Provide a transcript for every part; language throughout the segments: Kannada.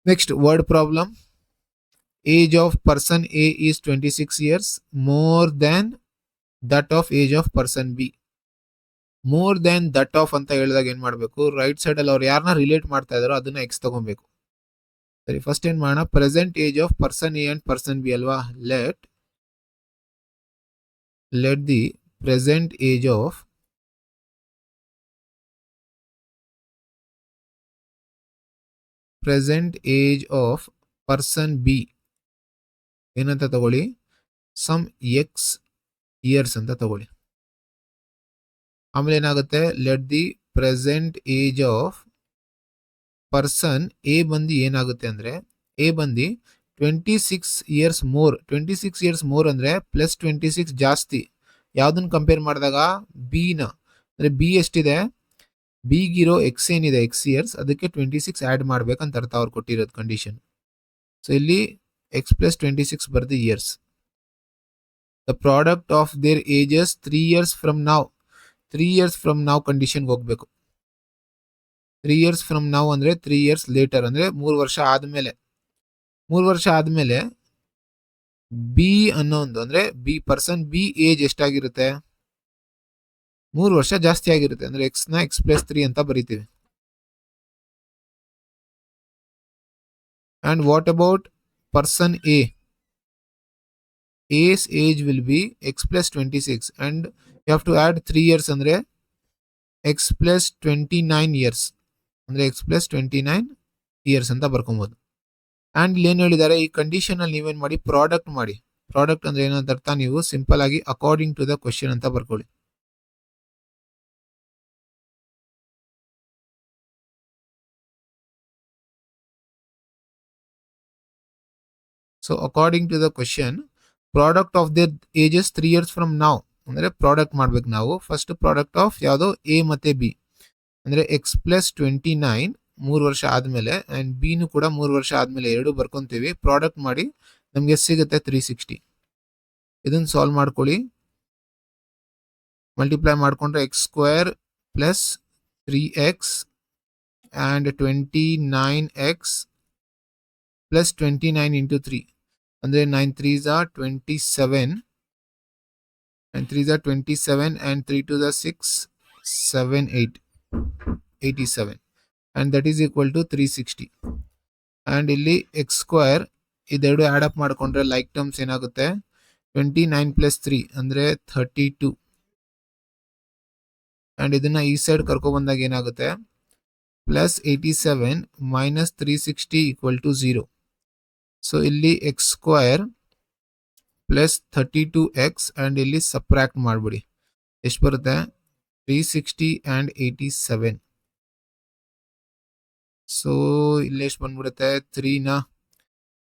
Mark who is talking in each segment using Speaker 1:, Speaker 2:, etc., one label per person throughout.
Speaker 1: Next word problem. Age of person A is 26 years more than that of age of person B. More than that of ಅಂತ ಹೇಳಿದಾಗ ಏನ್ ಮಾಡಬೇಕು, ರೈಟ್ ಸೈಡ್ ಅಲ್ಲಿ ಅವ್ರು ಯಾರನ್ನ ರಿಲೇಟ್ ಮಾಡ್ತಾ ಇದಾರೋ ಅದನ್ನ ಎಕ್ಸ್ ತಗೊಬೇಕು. ಸರಿ, ಫಸ್ಟ್ ಏನ್ ಮಾಡೋಣ, present age of person A and person B ಅಲ್ವಾ. Let the present age of person B ಏನಂತ ತಗೊಳ್ಳಿ, ಸಮ್ ಎಕ್ಸ್ ಇಯರ್ಸ್ ಅಂತ ತಗೊಳ್ಳಿ. ಆಮೇಲೆ ಏನಾಗುತ್ತೆ, let the present age of person A ಬಂದು ಏನಾಗುತ್ತೆ ಅಂದ್ರೆ, ಎ ಬಂದು 26 ಇಯರ್ಸ್ ಮೋರ್. 26 ಇಯರ್ಸ್ ಮೋರ್ ಅಂದ್ರೆ ಪ್ಲಸ್ 26 ಜಾಸ್ತಿ. ಯಾವ್ದನ್ನ ಕಂಪೇರ್ ಮಾಡಿದಾಗ, ಬಿ ನ. ಅಂದ್ರೆ ಬಿ ಎಷ್ಟಿದೆ, ಬಿಗಿರೋ ಎಕ್ಸ್ ಏನಿದೆ, ಎಕ್ಸ್ ಇಯರ್ಸ್, ಅದಕ್ಕೆ 26 ಆಡ್ ಮಾಡ್ಬೇಕಂತ ಅರ್ಥ ಅವ್ರು ಕೊಟ್ಟಿರೋದು ಕಂಡೀಷನ್. ಸೊ ಇಲ್ಲಿ ಎಕ್ಸ್ ಪ್ಲಸ್ 26 ಬರ್ದು years. The product of their ages 3 years from ನಾವ್. 3 years ಫ್ರಮ್ ನಾವ್ ಕಂಡೀಷನ್ಗೆ ಹೋಗ್ಬೇಕು. 3 years ಫ್ರಮ್ ನಾವ್ ಅಂದ್ರೆ 3 years ಲೇಟರ್ ಅಂದ್ರೆ 3 ವರ್ಷ ಆದ್ಮೇಲೆ. 3 ವರ್ಷ ಆದ್ಮೇಲೆ ಬಿ ಅನ್ನೋ ಒಂದು ಅಂದ್ರೆ ಬಿ ಪರ್ಸನ್ ಬಿ ಏಜ್ ಎಷ್ಟಾಗಿರುತ್ತೆ, 3 ವರ್ಷ ಜಾಸ್ತಿ ಆಗಿರುತ್ತೆ. ಅಂದ್ರೆ ಎಕ್ಸ್ ನ ಎಕ್ಸ್ ಪ್ಲಸ್ 3 ಅಂತ ಬರೀತೀವಿ. And what about person A? A's age will be x plus 26 and you have to add 3 years ಅಂದ್ರೆ x plus 29 years ಅಂದ್ರೆ x plus 29 years ಅಂತ ಬರ್ಕೊಬಹುದು. ಅಂಡ್ ಇಲ್ಲಿ ಏನ್ ಹೇಳಿದ್ದಾರೆ, ಈ ಕಂಡೀಷನ್ ಅಲ್ಲಿ ನೀವೇನ್ ಮಾಡಿ, ಪ್ರಾಡಕ್ಟ್ ಮಾಡಿ. ಪ್ರಾಡಕ್ಟ್ ಅಂದ್ರೆ ಏನಂತ ಅರ್ಥ, ನೀವು ಸಿಂಪಲ್ ಆಗಿ ಅಕಾರ್ಡಿಂಗ್ ಟು ದ ಕ್ವಶನ್ ಅಂತ ಬರ್ಕೊಳ್ಳಿ. So according to the question, product of their ages 3 years from ನಾವ್ ಅಂದ್ರೆ ಪ್ರಾಡಕ್ಟ್ ಮಾಡ್ಬೇಕು ನಾವು. ಫಸ್ಟ್ ಪ್ರಾಡಕ್ಟ್ ಆಫ್ ಯಾವ್ದೋ ಎ ಮತ್ತೆ ಬಿ ಅಂದ್ರೆ ಎಕ್ಸ್ ಪ್ಲಸ್ 29 3 ವರ್ಷ ಆದ್ಮೇಲೆ ಅಂಡ್ ಬಿ ನು ಕೂಡ 3 ವರ್ಷ ಆದ್ಮೇಲೆ ಎರಡು ಬರ್ಕೊಂತೀವಿ. ಪ್ರಾಡಕ್ಟ್ ಮಾಡಿ ನಮ್ಗೆ ಎಷ್ಟು ಸಿಗುತ್ತೆ, 360. ಇದನ್ನ ಸಾಲ್ವ್ ಮಾಡ್ಕೊಳ್ಳಿ. ಮಲ್ಟಿಪ್ಲೈ ಮಾಡ್ಕೊಂಡ್ರೆ X square plus 3x and 29x plus 29 into 3 ಅಂದ್ರೆ 9 3s are 27 and 3s are 27 and 3 2s are 6 7 8 87 and that is equal to 360. and ಇಲ್ಲಿ ಎಕ್ಸ್ ಸ್ಕ್ವೇರ್ ಇದೆರಡು ಆಡ್ ಅಪ್ ಮಾಡ್ಕೊಂಡ್ರೆ ಲೈಕ್ ಟರ್ಮ್ಸ್ ಏನಾಗುತ್ತೆ, 29 ಪ್ಲಸ್ 3 ಅಂದ್ರೆ 32 ಅಂಡ್ ಇದನ್ನ ಈ ಸೈಡ್ ಕರ್ಕೊ ಬಂದಾಗ ಏನಾಗುತ್ತೆ, plus 87 minus 360 equal to 0. So ಇಲ್ಲಿ x square plus 32x and ಇಲ್ಲಿ ಸಬ್ಟ್ರಾಕ್ಟ್ ಮಾಡ್ಬಿಡಿ, ಎಷ್ಟು ಬರುತ್ತೆ, 360 and 87. ಸೊ ಇಲ್ಲಿ ಎಷ್ಟು ಬಂದ್ಬಿಡುತ್ತೆ, 3ನ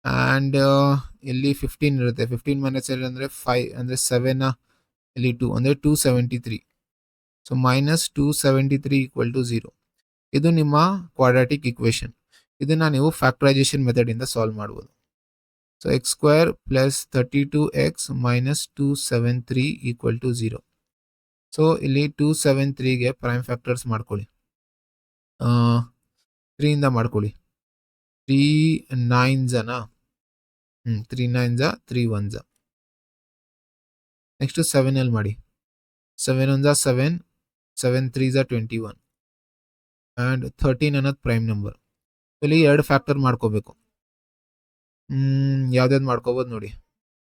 Speaker 1: ಅಂಡ್ ಇಲ್ಲಿ 15 ಇರುತ್ತೆ. 15 ಮೈನಸ್ ಅಂದ್ರೆ 5 ಅಂದ್ರೆ 7 ಇಲ್ಲಿ 2 ಅಂದ್ರೆ 273. So minus 273 equal to 0. ಇದು ನಿಮ್ಮ ಕ್ವಾಡ್ರಾಟಿಕ್ ಇಕ್ವೇಶನ್. ಇದನ್ನ ನೀವು ಫ್ಯಾಕ್ಟರೈಸೇಷನ್ ಮೆಥಡ್ ಇಂದ ಸಾಲ್ವ್ ಮಾಡಬಹುದು. So x square plus 32x minus 273 equal to 0. So ಇಲ್ಲಿ 273ಗೆ ಪ್ರೈಮ್ ಫ್ಯಾಕ್ಟರ್ಸ್ ಮಾಡ್ಕೊಳ್ಳಿ, 3 ಇಂದ ಮಾಡ್ಕೊಳ್ಳಿ. 3 9s 3 9s 3 1s. ನೆಕ್ಸ್ಟ್ 7 ಅಲ್ಲಿ ಮಾಡಿ, 7 1s 7 7 3s 21 ಅಂಡ್ 13 ಅನ್ನೋದು ಪ್ರೈಮ್ ನಂಬರ್. ಇಲ್ಲಿ ಎರಡು ಫ್ಯಾಕ್ಟರ್ ಮಾಡ್ಕೋಬೇಕು. ಯಾವ್ದಾವ್ದು ಮಾಡ್ಕೋಬಹುದು ನೋಡಿ,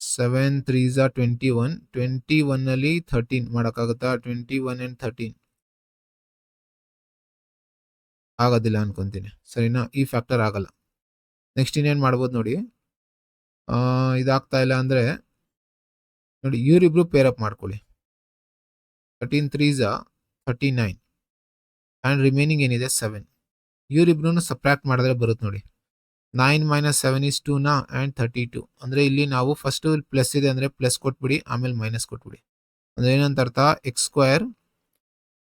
Speaker 1: 7 3s 21 21 ಅಲ್ಲಿ 13 ಮಾಡೋಕ್ಕಾಗುತ್ತಾ, 21 and 13 ಆಗೋದಿಲ್ಲ ಅನ್ಕೊಂತೀನಿ, ಸರಿನಾ, ಈ ಫ್ಯಾಕ್ಟರ್ ಆಗಲ್ಲ. ನೆಕ್ಸ್ಟ್ ಇನ್ನೇನು ಮಾಡ್ಬೋದು ನೋಡಿ, ಇದಾಗ್ತಾ ಇಲ್ಲ ಅಂದ್ರೆ ನೋಡಿ ಇವರಿಬ್ರು ಪೇರ್ ಅಪ್ ಮಾಡ್ಕೊಳ್ಳಿ. 13 3s 39 ಅಂಡ್ ರಿಮೈನಿಂಗ್ ಏನಿದೆ 7. ಇವರಿಬ್ರು ಸಬ್ಟ್ರಾಕ್ಟ್ ಮಾಡಿದ್ರೆ ಬರುತ್ತೆ ನೋಡಿ, 9 ಮೈನಸ್ 7 is 2 ಅಂಡ್ 32. ಅಂದ್ರೆ ಇಲ್ಲಿ ನಾವು ಫಸ್ಟ್ ಪ್ಲಸ್ ಇದೆ ಅಂದ್ರೆ ಪ್ಲಸ್ ಕೊಟ್ಬಿಡಿ, ಆಮೇಲೆ ಮೈನಸ್ ಕೊಟ್ಬಿಡಿ. ಅಂದ್ರೆ ಏನಂತ ಅರ್ಥ, X square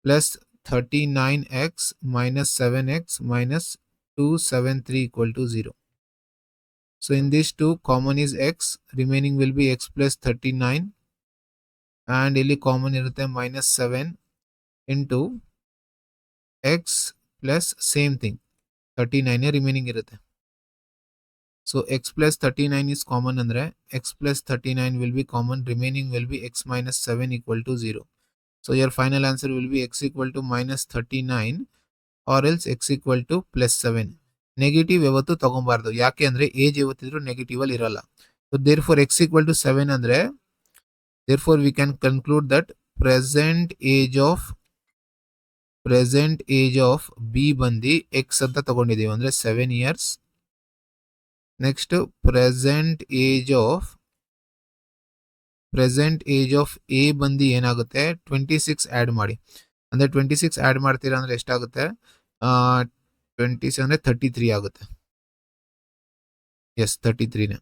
Speaker 1: plus 39x minus 7x minus 273 equal to 0. So in these two, common is x, remaining will be x plus 39 and ಇಲ್ಲಿ common ಇರುತ್ತೆ minus 7 into x plus same thing 39 remaining ಇರುತ್ತೆ. So x plus 39 is common ಅಂದ್ರೆ x plus 39 will be common, remaining will be x minus 7 equal to 0. So your final answer will be x equal to minus 39 or else x equal to plus 7. Negative ಯಾವತ್ತು ತಗೊಬಾರ್ದು, ಯಾಕೆ ಅಂದ್ರೆ ಏಜ್ ಯಾವತ್ತಿದ್ರು ನೆಗೆಟಿವ್ ಅಲ್ಲಿ ಇರಲ್ಲ. So therefore x equal to 7 ಅಂದ್ರೆ therefore we can conclude that present age of B ಬಂದು x ಅಂತ ತಗೊಂಡಿದೀವಿ ಅಂದ್ರೆ 7 years. Next present age of A ಬಂದು ಏನಾಗುತ್ತೆ 26 ಆಡ್ ಮಾಡಿ, ಅಂದ್ರೆ 26 ಆಡ್ ಮಾಡ್ತೀರಾ ಅಂದ್ರೆ ಎಷ್ಟಾಗುತ್ತೆ, 26 ಅಂದ್ರೆ 33 ಆಗುತ್ತೆ. ಎಸ್ 33ನೇ.